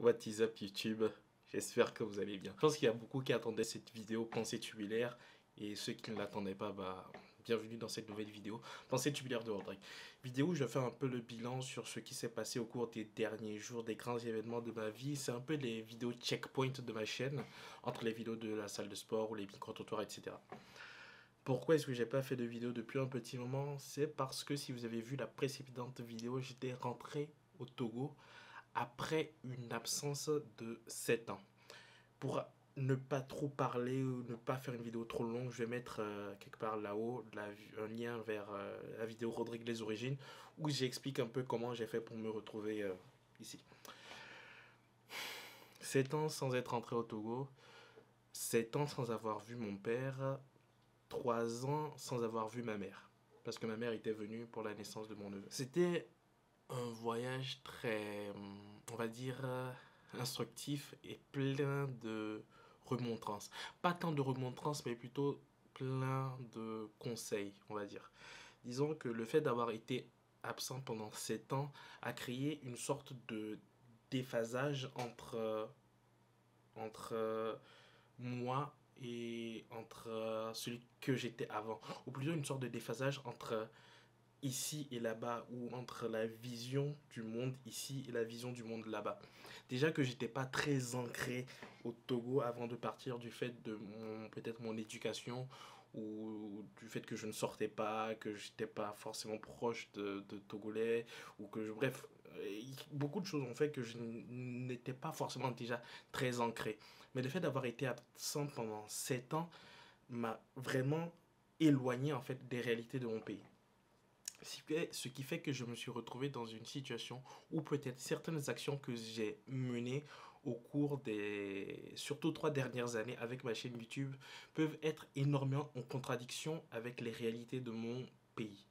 What is up YouTube? J'espère que vous allez bien. Je pense qu'il y a beaucoup qui attendaient cette vidéo Pensée tubulaire et ceux qui ne l'attendaient pas, bienvenue dans cette nouvelle vidéo Pensée tubulaire de Rodrigue. Vidéo où je fais un peu le bilan sur ce qui s'est passé au cours des derniers jours, des grands événements de ma vie. C'est un peu les vidéos checkpoint de ma chaîne, entre les vidéos de la salle de sport ou les micro-trottoirs, etc. Pourquoi est-ce que j'ai pas fait de vidéo depuis un petit moment? C'est parce que si vous avez vu la précédente vidéo, j'étais rentré au Togo après une absence de 7 ans. Pour ne pas trop parler ou ne pas faire une vidéo trop longue, je vais mettre quelque part là-haut un lien vers la vidéo Rodrigue les origines où j'explique un peu comment j'ai fait pour me retrouver ici. 7 ans sans être rentré au Togo, 7 ans sans avoir vu mon père, 3 ans sans avoir vu ma mère. Parce que ma mère était venue pour la naissance de mon neveu. C'était un voyage très, on va dire, instructif et plein de remontrances. Pas tant de remontrances, mais plutôt plein de conseils, on va dire. Disons que le fait d'avoir été absent pendant 7 ans a créé une sorte de déphasage entre moi et entre celui que j'étais avant. Ou plutôt une sorte de déphasage entre ici et là-bas, ou entre la vision du monde ici et la vision du monde là-bas. Déjà que j'étais pas très ancré au Togo avant de partir, du fait de peut-être mon éducation, ou du fait que je ne sortais pas, que j'étais pas forcément proche de Togolais, ou que bref, beaucoup de choses ont fait que je n'étais pas forcément déjà très ancré. Mais le fait d'avoir été absent pendant 7 ans m'a vraiment éloigné en fait des réalités de mon pays. Ce qui fait que je me suis retrouvé dans une situation où peut-être certaines actions que j'ai menées au cours des surtout 3 dernières années avec ma chaîne YouTube peuvent être énormément en contradiction avec les réalités de mon pays.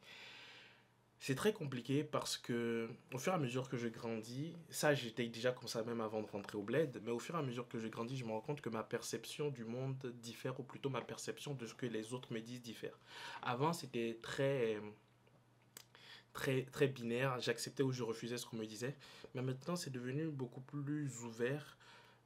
C'est très compliqué parce que au fur et à mesure que je grandis, ça j'étais déjà comme ça même avant de rentrer au bled, mais au fur et à mesure que je grandis, je me rends compte que ma perception du monde diffère, ou plutôt ma perception de ce que les autres me disent diffère. Avant c'était très binaire, j'acceptais ou je refusais ce qu'on me disait, mais maintenant c'est devenu beaucoup plus ouvert.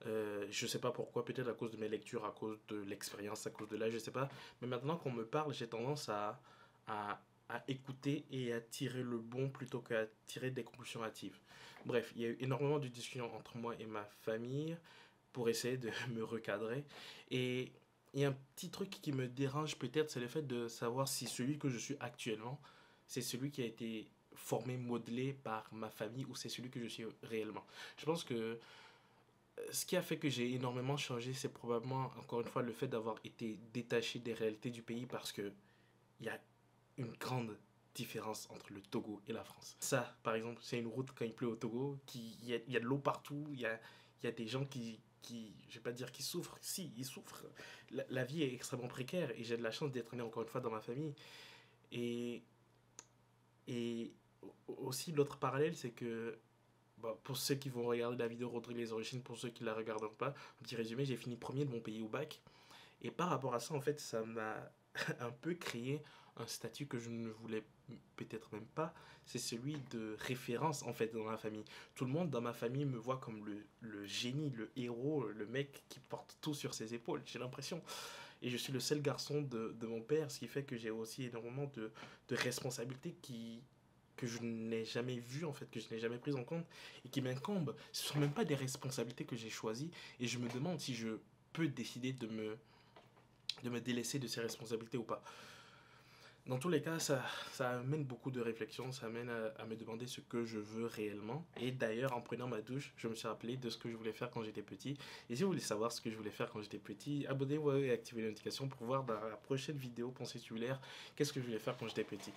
Je sais pas pourquoi, peut-être à cause de mes lectures, à cause de l'expérience, à cause de l'âge, je sais pas. Mais maintenant qu'on me parle, j'ai tendance à, à écouter et à tirer le bon plutôt qu'à tirer des conclusions hâtives. Bref, il y a eu énormément de discussions entre moi et ma famille pour essayer de me recadrer. Et il y a un petit truc qui me dérange peut-être, c'est le fait de savoir si celui que je suis actuellement, c'est celui qui a été formé, modelé par ma famille, ou c'est celui que je suis réellement. Je pense que ce qui a fait que j'ai énormément changé, c'est probablement, encore une fois, le fait d'avoir été détaché des réalités du pays, parce que il y a une grande différence entre le Togo et la France. Ça, par exemple, c'est une route quand il pleut au Togo, il y a de l'eau partout, il y a des gens je vais pas dire qu'ils souffrent, si, ils souffrent. La vie est extrêmement précaire et j'ai de la chance d'être né encore une fois dans ma famille. Et, et aussi, l'autre parallèle, c'est que pour ceux qui vont regarder la vidéo Rodrigue les origines, pour ceux qui la regarderont pas, un petit résumé, j'ai fini premier de mon pays au bac. Et par rapport à ça, en fait, ça m'a un peu créé un statut que je ne voulais peut-être même pas. C'est celui de référence, en fait, dans ma famille. Tout le monde dans ma famille me voit comme le génie, le héros, le mec qui porte tout sur ses épaules, j'ai l'impression. Et je suis le seul garçon de mon père, ce qui fait que j'ai aussi énormément de responsabilités que je n'ai jamais vues, en fait, que je n'ai jamais prises en compte et qui m'incombent. Ce ne sont même pas des responsabilités que j'ai choisies, et je me demande si je peux décider de me délaisser de ces responsabilités ou pas. Dans tous les cas, ça amène beaucoup de réflexion, ça amène à me demander ce que je veux réellement. Et d'ailleurs, en prenant ma douche, je me suis rappelé de ce que je voulais faire quand j'étais petit. Et si vous voulez savoir ce que je voulais faire quand j'étais petit, abonnez-vous et activez les notifications pour voir dans la prochaine vidéo Pensée tubulaire qu'est-ce que je voulais faire quand j'étais petit.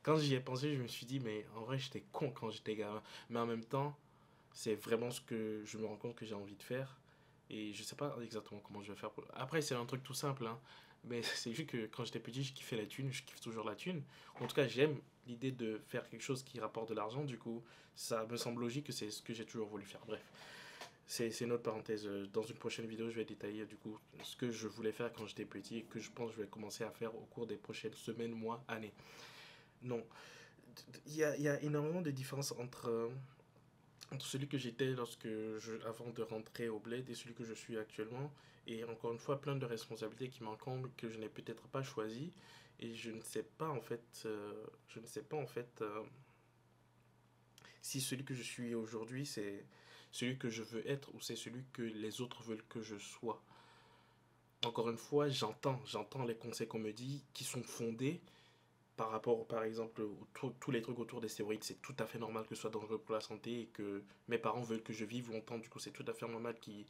Quand j'y ai pensé, je me suis dit, mais en vrai, j'étais con quand j'étais gamin. Mais en même temps, c'est vraiment ce que je me rends compte que j'ai envie de faire. Et je sais pas exactement comment je vais faire. Après, c'est un truc tout simple, hein. Mais c'est juste que quand j'étais petit, je kiffais la thune, je kiffe toujours la thune. En tout cas, j'aime l'idée de faire quelque chose qui rapporte de l'argent. Du coup, ça me semble logique que c'est ce que j'ai toujours voulu faire. Bref, c'est une autre parenthèse. Dans une prochaine vidéo, je vais détailler du coup ce que je voulais faire quand j'étais petit et que je pense que je vais commencer à faire au cours des prochaines semaines, mois, années. Non, il y a énormément de différences entre entre celui que j'étais avant de rentrer au bled et celui que je suis actuellement. Et encore une fois, plein de responsabilités qui m'encombrent que je n'ai peut-être pas choisi. Et je ne sais pas en fait, je ne sais pas en fait si celui que je suis aujourd'hui, c'est celui que je veux être ou c'est celui que les autres veulent que je sois. Encore une fois, j'entends les conseils qu'on me dit qui sont fondés par rapport, par exemple, tous les trucs autour des stéroïdes. C'est tout à fait normal que ce soit dangereux pour la santé et que mes parents veulent que je vive longtemps. Du coup, c'est tout à fait normal qu'ils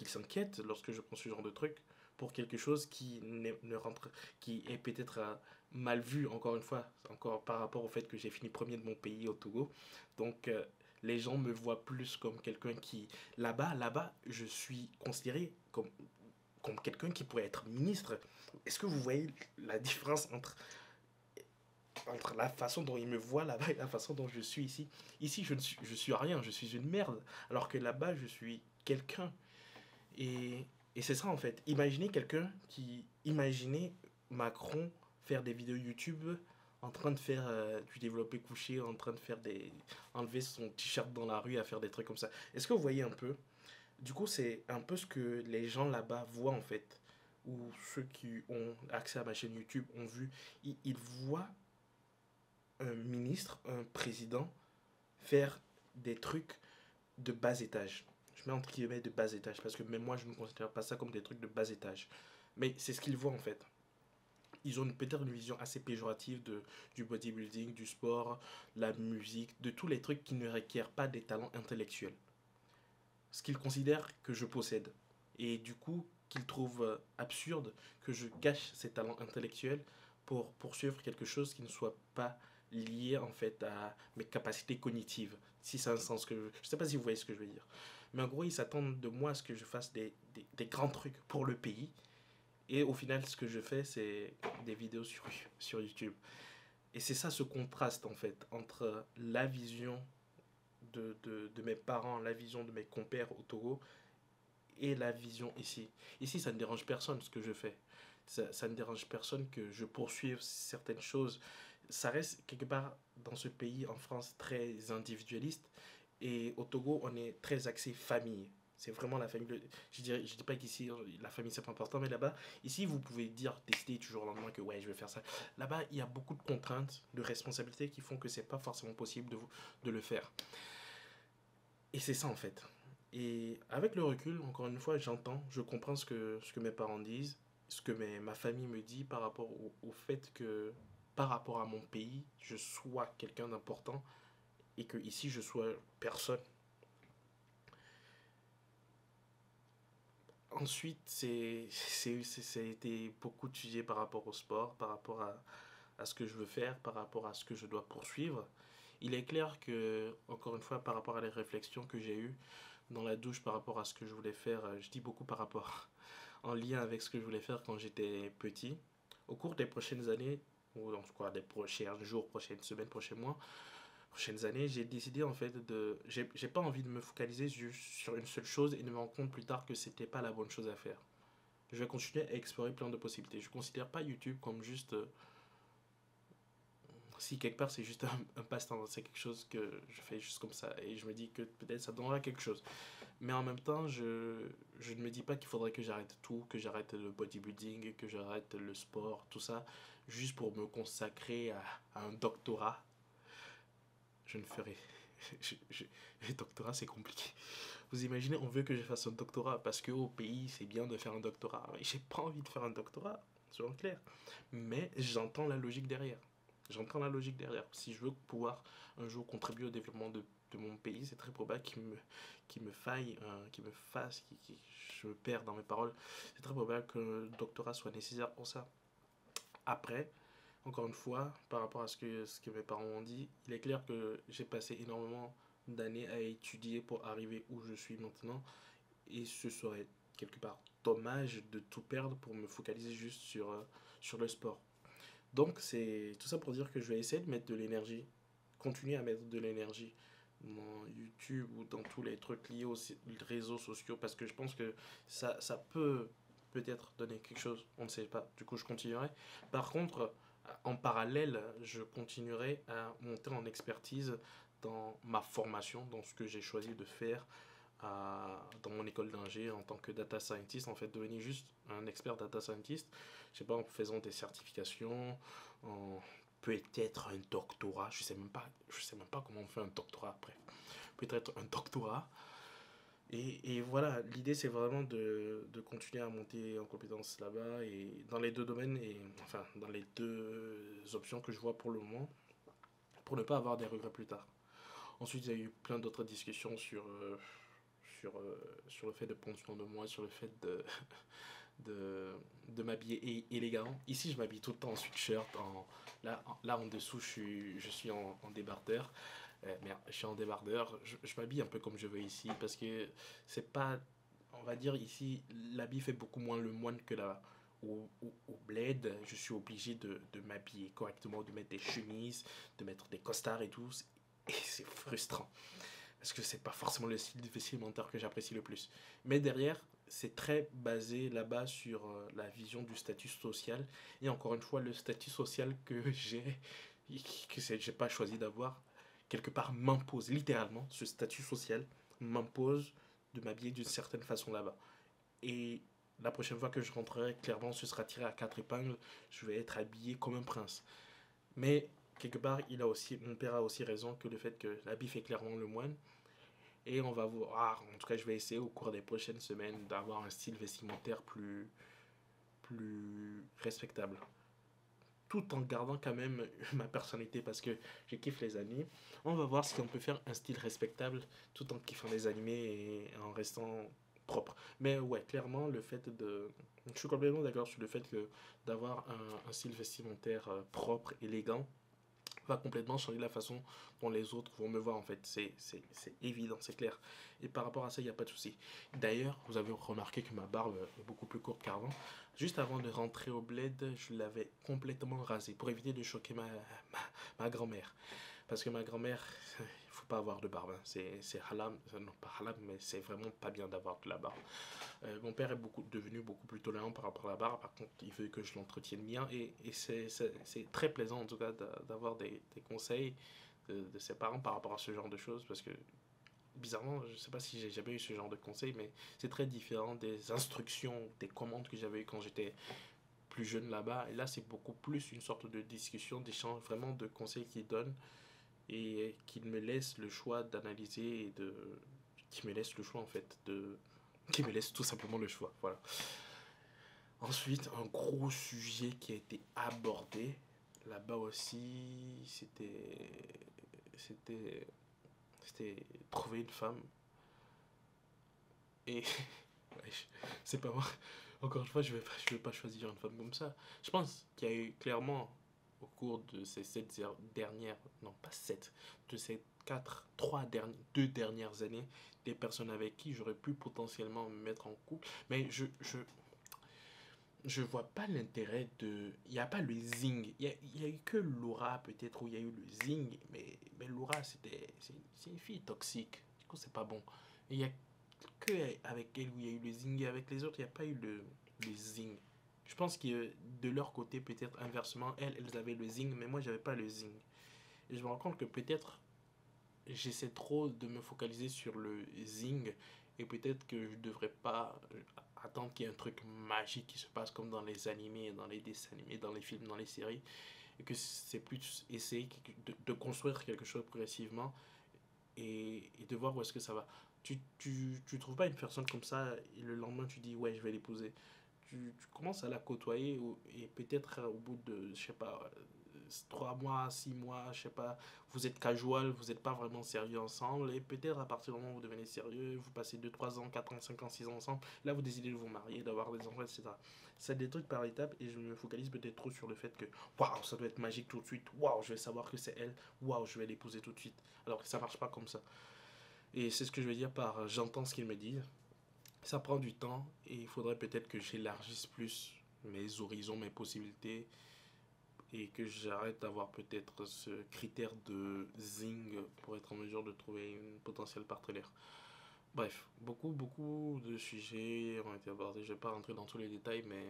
s'inquiètent lorsque je prends ce genre de truc pour quelque chose qui ne rentre, qui est peut-être mal vu, encore une fois, encore par rapport au fait que j'ai fini premier de mon pays au Togo. Donc, les gens me voient plus comme quelqu'un qui, là-bas, je suis considéré comme quelqu'un qui pourrait être ministre. Est-ce que vous voyez la différence entre la façon dont ils me voient là-bas et la façon dont je suis ici? Ici, je suis rien, je suis une merde. Alors que là-bas, je suis quelqu'un. Et c'est ça en fait. Imaginez Macron faire des vidéos YouTube en train de faire du développé couché, en train de faire enlever son t-shirt dans la rue à faire des trucs comme ça. Est-ce que vous voyez un peu? Du coup, c'est un peu ce que les gens là-bas voient en fait. Ou ceux qui ont accès à ma chaîne YouTube ont vu. Ils voient un ministre, un président faire des trucs de bas étage. Je mets entre guillemets de bas étage parce que même moi je ne considère pas ça comme des trucs de bas étage. Mais c'est ce qu'ils voient en fait. Ils ont peut-être une vision assez péjorative du bodybuilding, du sport, la musique, de tous les trucs qui ne requièrent pas des talents intellectuels. Ce qu'ils considèrent que je possède. Et du coup, qu'ils trouvent absurde que je cache ces talents intellectuels pour poursuivre quelque chose qui ne soit pas lié en fait à mes capacités cognitives. Si c'est un sens que je sais pas si vous voyez ce que je veux dire. Mais en gros, ils s'attendent de moi à ce que je fasse des grands trucs pour le pays. Et au final, ce que je fais, c'est des vidéos sur YouTube. Et c'est ça ce contraste en fait entre la vision de mes parents, la vision de mes compères au Togo et la vision ici. Ici, ça ne dérange personne ce que je fais. Ça ne dérange personne que je poursuive certaines choses. Ça reste quelque part dans ce pays, en France, très individualiste. Et au Togo, on est très axé famille. C'est vraiment la famille. Je dis pas qu'ici, la famille, c'est pas important, mais là-bas, ici, vous pouvez dire, décider toujours au lendemain que ouais, je vais faire ça. Là-bas, il y a beaucoup de contraintes, de responsabilités qui font que c'est pas forcément possible de le faire. Et c'est ça en fait. Et avec le recul, encore une fois, je comprends ce que mes parents disent, ce que ma famille me dit par rapport au fait que, par rapport à mon pays, je sois quelqu'un d'important et que ici je sois personne. Ensuite, ça a été beaucoup de sujets par rapport au sport, par rapport à ce que je veux faire, par rapport à ce que je dois poursuivre. Il est clair que, encore une fois, par rapport à les réflexions que j'ai eues dans la douche par rapport à ce que je voulais faire, je dis beaucoup par rapport en lien avec ce que je voulais faire quand j'étais petit. Au cours des prochaines années, ou en tout cas des prochains jours, prochaines semaines, prochains mois, prochaines années, j'ai décidé en fait de. J'ai pas envie de me focaliser juste sur une seule chose et de me rendre compte plus tard que c'était pas la bonne chose à faire. Je vais continuer à explorer plein de possibilités. Je considère pas YouTube comme juste si quelque part c'est juste un passe-temps, c'est quelque chose que je fais juste comme ça et je me dis que peut-être ça donnera quelque chose. Mais en même temps, je ne me dis pas qu'il faudrait que j'arrête tout, que j'arrête le bodybuilding, que j'arrête le sport, tout ça, juste pour me consacrer à un doctorat. Je ne ferai. Le doctorat, c'est compliqué. Vous imaginez, on veut que je fasse un doctorat parce qu'au pays, c'est bien de faire un doctorat. J'ai pas envie de faire un doctorat, soyons clairs. Mais j'entends la logique derrière. J'entends la logique derrière. Si je veux pouvoir un jour contribuer au développement de mon pays, c'est très probable qu'il me faille, qu'il me fasse, je me perds dans mes paroles. C'est très probable que le doctorat soit nécessaire pour ça. Après, encore une fois, par rapport à ce que mes parents ont dit, il est clair que j'ai passé énormément d'années à étudier pour arriver où je suis maintenant. Et ce serait quelque part dommage de tout perdre pour me focaliser juste sur le sport. Donc, c'est tout ça pour dire que je vais essayer de mettre de l'énergie, continuer à mettre de l'énergie dans YouTube ou dans tous les trucs liés aux réseaux sociaux parce que je pense que ça peut peut-être donner quelque chose, on ne sait pas. Du coup, je continuerai. Par contre, en parallèle, je continuerai à monter en expertise dans ma formation, dans ce que j'ai choisi de faire dans mon école d'ingé en tant que data scientist, en fait, devenir juste un expert data scientist, je sais pas, en faisant des certifications, en peut-être un doctorat, je sais même pas comment on fait un doctorat, bref, peut-être un doctorat. Et voilà, l'idée c'est vraiment de continuer à monter en compétences là-bas et dans les deux domaines, et enfin dans les deux options que je vois pour le moment, pour ne pas avoir des regrets plus tard. Ensuite, il y a eu plein d'autres discussions sur le fait de prendre soin de moi, sur le fait de, de m'habiller élégant. Ici, je m'habille tout le temps en sweatshirt. Là, en dessous, je suis en débardeur. Merde, je suis en débardeur. Je m'habille un peu comme je veux ici parce que c'est pas. On va dire ici, l'habit fait beaucoup moins le moine que là. Au bled, je suis obligé de m'habiller correctement, de mettre des chemises, de mettre des costards et tout. Et c'est frustrant. Parce que c'est pas forcément le style vestimentaire que j'apprécie le plus. Mais derrière, c'est très basé là-bas sur la vision du statut social. Et encore une fois, le statut social que j'ai pas choisi d'avoir, quelque part m'impose, littéralement, ce statut social m'impose de m'habiller d'une certaine façon là-bas. Et la prochaine fois que je rentrerai, clairement, ce sera tiré à quatre épingles. Je vais être habillé comme un prince. Mais quelque part, mon père a aussi raison que le fait que l'habit fait clairement le moine. Et on va voir, en tout cas, je vais essayer au cours des prochaines semaines d'avoir un style vestimentaire plus respectable. Tout en gardant quand même ma personnalité parce que je kiffe les animés. On va voir si on peut faire un style respectable tout en kiffant les animés et en restant propre. Mais ouais, clairement, le fait de. Je suis complètement d'accord sur le fait que d'avoir un style vestimentaire propre, élégant, va complètement changer la façon dont les autres vont me voir en fait. C'est évident, c'est clair. Et par rapport à ça, il n'y a pas de souci. D'ailleurs, vous avez remarqué que ma barbe est beaucoup plus courte qu'avant. Juste avant de rentrer au bled, je l'avais complètement rasée pour éviter de choquer ma grand-mère. Parce que ma grand-mère, il faut pas avoir de barbe. Hein. C'est halam, non pas halam, mais c'est vraiment pas bien d'avoir de la barbe. Mon père est devenu beaucoup plus tolérant par rapport à la barbe. Par contre, il veut que je l'entretienne bien. Et c'est très plaisant, en tout cas, d'avoir des conseils de ses parents par rapport à ce genre de choses. Parce que, bizarrement, je ne sais pas si j'ai jamais eu ce genre de conseils, mais c'est très différent des instructions, des commandes que j'avais eues quand j'étais plus jeune là-bas. Et là, c'est beaucoup plus une sorte de discussion, d'échange, vraiment de conseils qu'il donne et qu'il me laisse le choix d'analyser et qui me laisse le choix, en fait, qui me laisse tout simplement le choix. Voilà. Ensuite, un gros sujet qui a été abordé là-bas aussi, c'était, c'était trouver une femme. Et ouais, c'est pas moi. Encore une fois, je vais pas choisir une femme comme ça. Je pense qu'il y a eu clairement au cours de ces dernières, non pas sept, de ces deux dernières années, des personnes avec qui j'aurais pu potentiellement me mettre en couple. Mais je vois pas l'intérêt de. Il n'y a pas le zing. Il y a eu que Laura, peut-être, où il y a eu le zing. Mais Laura, c'est une fille toxique. Du coup, c'est pas bon. Et il y a que avec elle où il y a eu le zing. Et avec les autres, il n'y a pas eu le zing. Je pense que de leur côté, peut-être inversement, elles avaient le zing, mais moi, j'avais pas le zing. Et je me rends compte que peut-être j'essaie trop de me focaliser sur le zing et peut-être que je devrais pas attendre qu'il y ait un truc magique qui se passe comme dans les animés, dans les dessins animés, dans les films, dans les séries et que c'est plus essayer de construire quelque chose progressivement et de voir où est-ce que ça va. Tu trouves pas une personne comme ça et le lendemain tu dis ouais je vais l'épouser. Tu commences à la côtoyer et peut-être au bout de, je sais pas, 3 mois, 6 mois, je sais pas, vous êtes casual, vous n'êtes pas vraiment sérieux ensemble et peut-être à partir du moment où vous devenez sérieux, vous passez 2 3 ans, 4 ans, 5 ans, 6 ans ensemble, là vous décidez de vous marier, d'avoir des enfants, etc. C'est des trucs par étapes et je me focalise peut-être trop sur le fait que waouh, ça doit être magique tout de suite, waouh, je vais savoir que c'est elle, waouh, je vais l'épouser tout de suite. Alors que ça marche pas comme ça. Et c'est ce que je veux dire par j'entends ce qu'ils me disent. Ça prend du temps et il faudrait peut-être que j'élargisse plus mes horizons, mes possibilités et que j'arrête d'avoir peut-être ce critère de zing pour être en mesure de trouver une potentielle partenaire. Bref, beaucoup de sujets ont été abordés. Je ne vais pas rentrer dans tous les détails, mais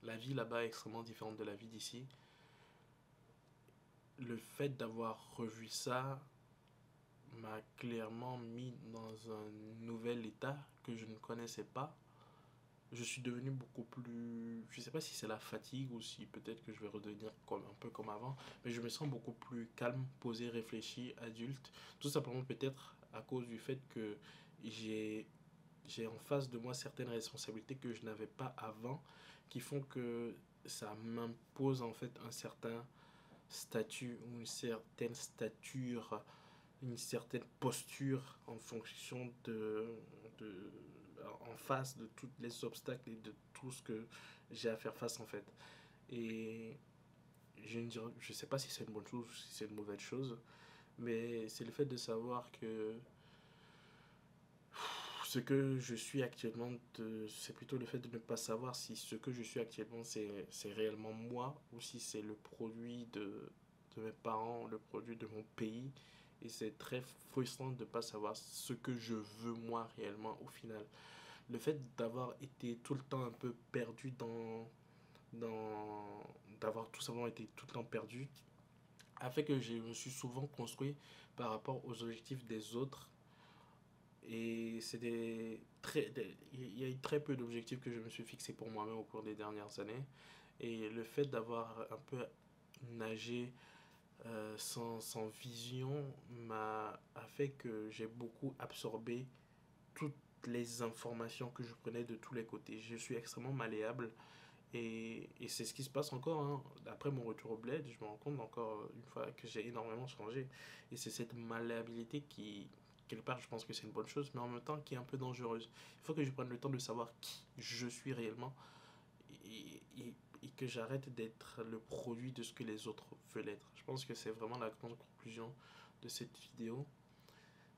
la vie là-bas est extrêmement différente de la vie d'ici. Le fait d'avoir revu ça m'a clairement mis dans un nouvel état que je ne connaissais pas. Je suis devenu beaucoup plus... Je sais pas si c'est la fatigue ou si peut-être que je vais redevenir comme, un peu comme avant, mais je me sens beaucoup plus calme, posé, réfléchi, adulte. Tout simplement peut-être à cause du fait que j'ai j'ai en face de moi certaines responsabilités que je n'avais pas avant, qui font que ça m'impose en fait un certain statut ou une certaine stature, une certaine posture en fonction de en face de tous les obstacles et de tout ce que j'ai à faire face en fait. Et je ne sais pas si c'est une bonne chose ou si c'est une mauvaise chose, mais c'est le fait de savoir que ce que je suis actuellement, c'est plutôt le fait de ne pas savoir si ce que je suis actuellement, c'est réellement moi ou si c'est le produit de mes parents, le produit de mon pays. Et c'est très frustrant de ne pas savoir ce que je veux moi réellement au final. Le fait d'avoir été tout le temps un peu perdu dans d'avoir tout simplement été tout le temps perdu a fait que je me suis souvent construit par rapport aux objectifs des autres et il y a eu très peu d'objectifs que je me suis fixé pour moi-même au cours des dernières années. Et le fait d'avoir un peu nagé sans vision a fait que j'ai beaucoup absorbé toutes les informations que je prenais de tous les côtés. Je suis extrêmement malléable et c'est ce qui se passe encore. Hein. Après mon retour au bled, je me rends compte encore une fois que j'ai énormément changé. Et c'est cette malléabilité qui, quelque part, je pense que c'est une bonne chose, mais en même temps qui est un peu dangereuse. Il faut que je prenne le temps de savoir qui je suis réellement et que j'arrête d'être le produit de ce que les autres veulent être. Je pense que c'est vraiment la grande conclusion de cette vidéo.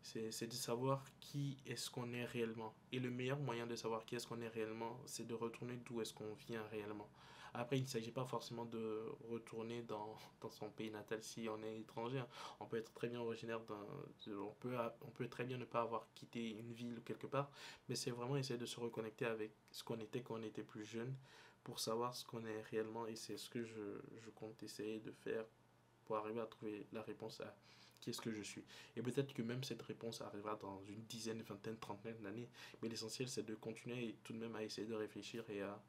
C'est de savoir qui est-ce qu'on est réellement. Et le meilleur moyen de savoir qui est-ce qu'on est réellement, c'est de retourner d'où est-ce qu'on vient réellement. Après, il ne s'agit pas forcément de retourner dans son pays natal si on est étranger. On peut être très bien originaire on peut très bien ne pas avoir quitté une ville ou quelque part, mais c'est vraiment essayer de se reconnecter avec ce qu'on était quand on était plus jeune pour savoir ce qu'on est réellement et c'est ce que je compte essayer de faire pour arriver à trouver la réponse à qui est-ce que je suis. Et peut-être que même cette réponse arrivera dans une dizaine, vingtaine, trentaine d'années. Mais l'essentiel, c'est de continuer et tout de même à essayer de réfléchir et à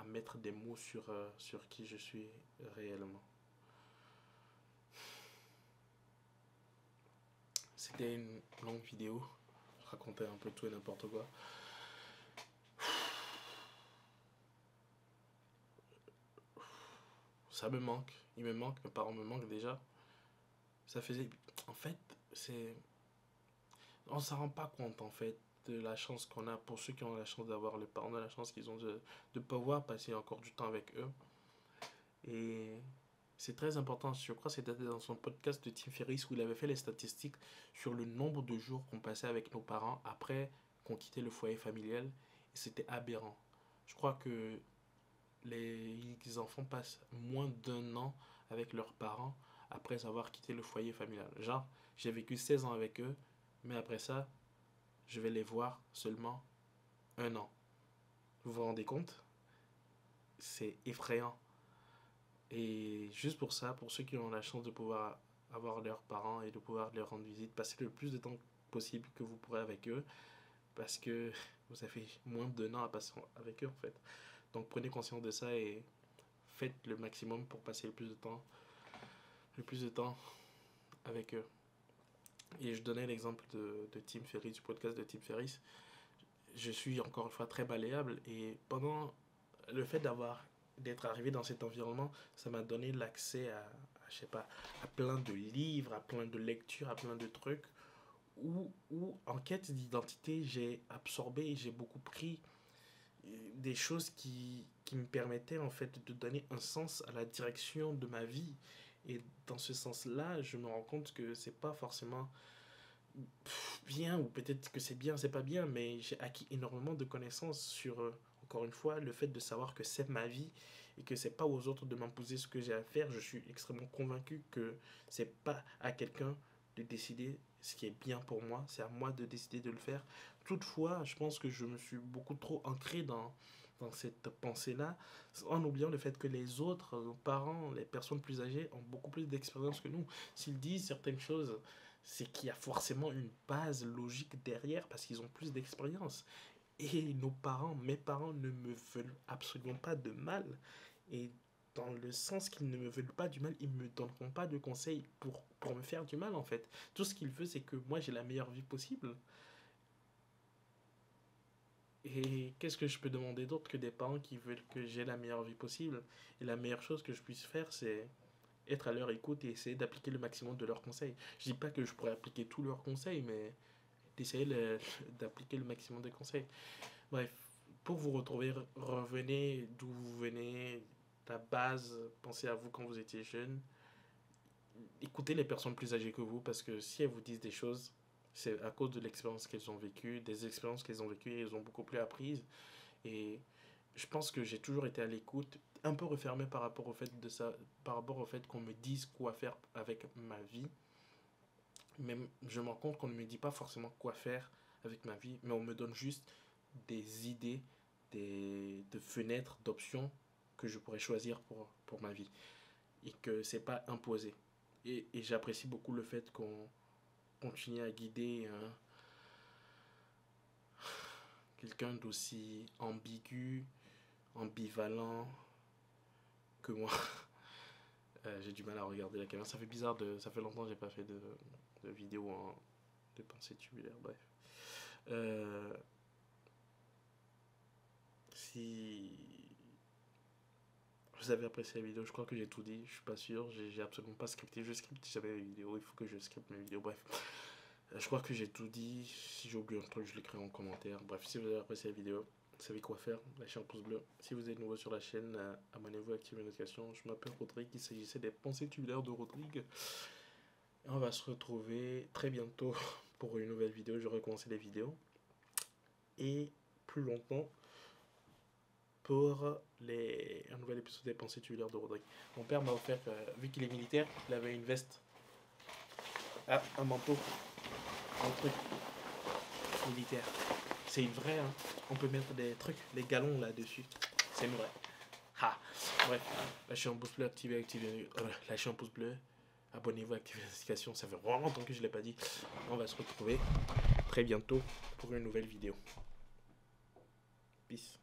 mettre des mots sur qui je suis réellement. C'était une longue vidéo. Je racontais un peu tout et n'importe quoi. Ça me manque. Il me manque. Mes parents me manquent déjà. Ça faisait... En fait, c'est... On s'en rend pas compte, en fait, de la chance qu'on a pour ceux qui ont la chance d'avoir les parents, de la chance qu'ils ont de pouvoir passer encore du temps avec eux. Et c'est très important. Je crois que c'était dans son podcast de Tim Ferriss où il avait fait les statistiques sur le nombre de jours qu'on passait avec nos parents après qu'on quittait le foyer familial. Et c'était aberrant. Je crois que les enfants passent moins d'un an avec leurs parents après avoir quitté le foyer familial. Genre, j'ai vécu 16 ans avec eux, mais après ça, je vais les voir seulement un an. Vous vous rendez compte? C'est effrayant. Et juste pour ça, pour ceux qui ont la chance de pouvoir avoir leurs parents et de pouvoir leur rendre visite, passez le plus de temps possible que vous pourrez avec eux, parce que vous avez moins d'un an à passer avec eux en fait. Donc prenez conscience de ça et faites le maximum pour passer le plus de temps avec eux. Et je donnais l'exemple de Tim Ferriss, du podcast de Tim Ferriss. Je suis encore une fois très malléable et pendant le fait d'être arrivé dans cet environnement, ça m'a donné l'accès je sais pas, à plein de livres, à plein de lectures, à plein de trucs où en quête d'identité, j'ai absorbé et j'ai beaucoup pris des choses qui me permettaient en fait de donner un sens à la direction de ma vie. Et dans ce sens-là, je me rends compte que c'est pas forcément bien, ou peut-être que c'est bien, c'est pas bien, mais j'ai acquis énormément de connaissances sur, encore une fois, le fait de savoir que c'est ma vie et que c'est pas aux autres de m'imposer ce que j'ai à faire. Je suis extrêmement convaincu que c'est pas à quelqu'un de décider ce qui est bien pour moi, c'est à moi de décider de le faire. Toutefois, je pense que je me suis beaucoup trop ancré dans cette pensée-là, en oubliant le fait que les autres, nos parents, les personnes plus âgées, ont beaucoup plus d'expérience que nous. S'ils disent certaines choses, c'est qu'il y a forcément une base logique derrière parce qu'ils ont plus d'expérience. Et mes parents ne me veulent absolument pas de mal. Et dans le sens qu'ils ne me veulent pas du mal, ils ne me donneront pas de conseils pour me faire du mal en fait. Tout ce qu'ils veulent, c'est que moi j'ai la meilleure vie possible. Et qu'est-ce que je peux demander d'autre que des parents qui veulent que j'ai la meilleure vie possible? Et la meilleure chose que je puisse faire, c'est être à leur écoute et essayer d'appliquer le maximum de leurs conseils. Je dis pas que je pourrais appliquer tous leurs conseils, mais d'essayer d'appliquer le maximum des conseils. Bref, pour vous retrouver, revenez d'où vous venez, la base, pensez à vous quand vous étiez jeune. Écoutez les personnes plus âgées que vous parce que si elles vous disent des choses, c'est à cause de l'expérience qu'elles ont vécue, des expériences qu'elles ont vécues, elles ont beaucoup plus apprises. Et je pense que j'ai toujours été à l'écoute, un peu refermé par rapport au fait de ça, par rapport au fait qu'on me dise quoi faire avec ma vie. Mais je me rends compte qu'on ne me dit pas forcément quoi faire avec ma vie, mais on me donne juste des idées, de fenêtres, d'options que je pourrais choisir pour ma vie. Et que c'est pas imposé. Et j'apprécie beaucoup le fait qu'on continue à guider quelqu'un d'aussi ambigu, ambivalent que moi. J'ai du mal à regarder la caméra. Ça fait bizarre ça fait longtemps que j'ai pas fait de vidéo de pensée tubulaire. Bref. Euh, si vous avez apprécié la vidéo, je crois que j'ai tout dit. Je suis pas sûr. J'ai absolument pas scripté. Je scripte jamais mes vidéos. Il faut que je scripte mes vidéos. Bref. Je crois que j'ai tout dit. Si j'ai oublié un truc, je l'écris en commentaire. Bref, si vous avez apprécié la vidéo, vous savez quoi faire. Lâchez un pouce bleu. Si vous êtes nouveau sur la chaîne, abonnez-vous, activez les notifications. Je m'appelle Rodrigue. Il s'agissait des pensées tubulaires de Rodrigue. Et on va se retrouver très bientôt pour une nouvelle vidéo. Je vais recommencer les vidéos. Et plus longtemps pour un nouvel épisode des pensées tubulaires de Rodrigue. Mon père m'a offert, vu qu'il est militaire, il avait une veste. Ah, un manteau. Un truc militaire. C'est une vraie, hein. On peut mettre des trucs, des galons là-dessus. C'est une vraie. Ha. Bref, lâchez un pouce bleu, lâchez un pouce bleu. Abonnez-vous, activez les notifications. Ça fait vraiment longtemps que je ne l'ai pas dit. On va se retrouver très bientôt pour une nouvelle vidéo. Peace.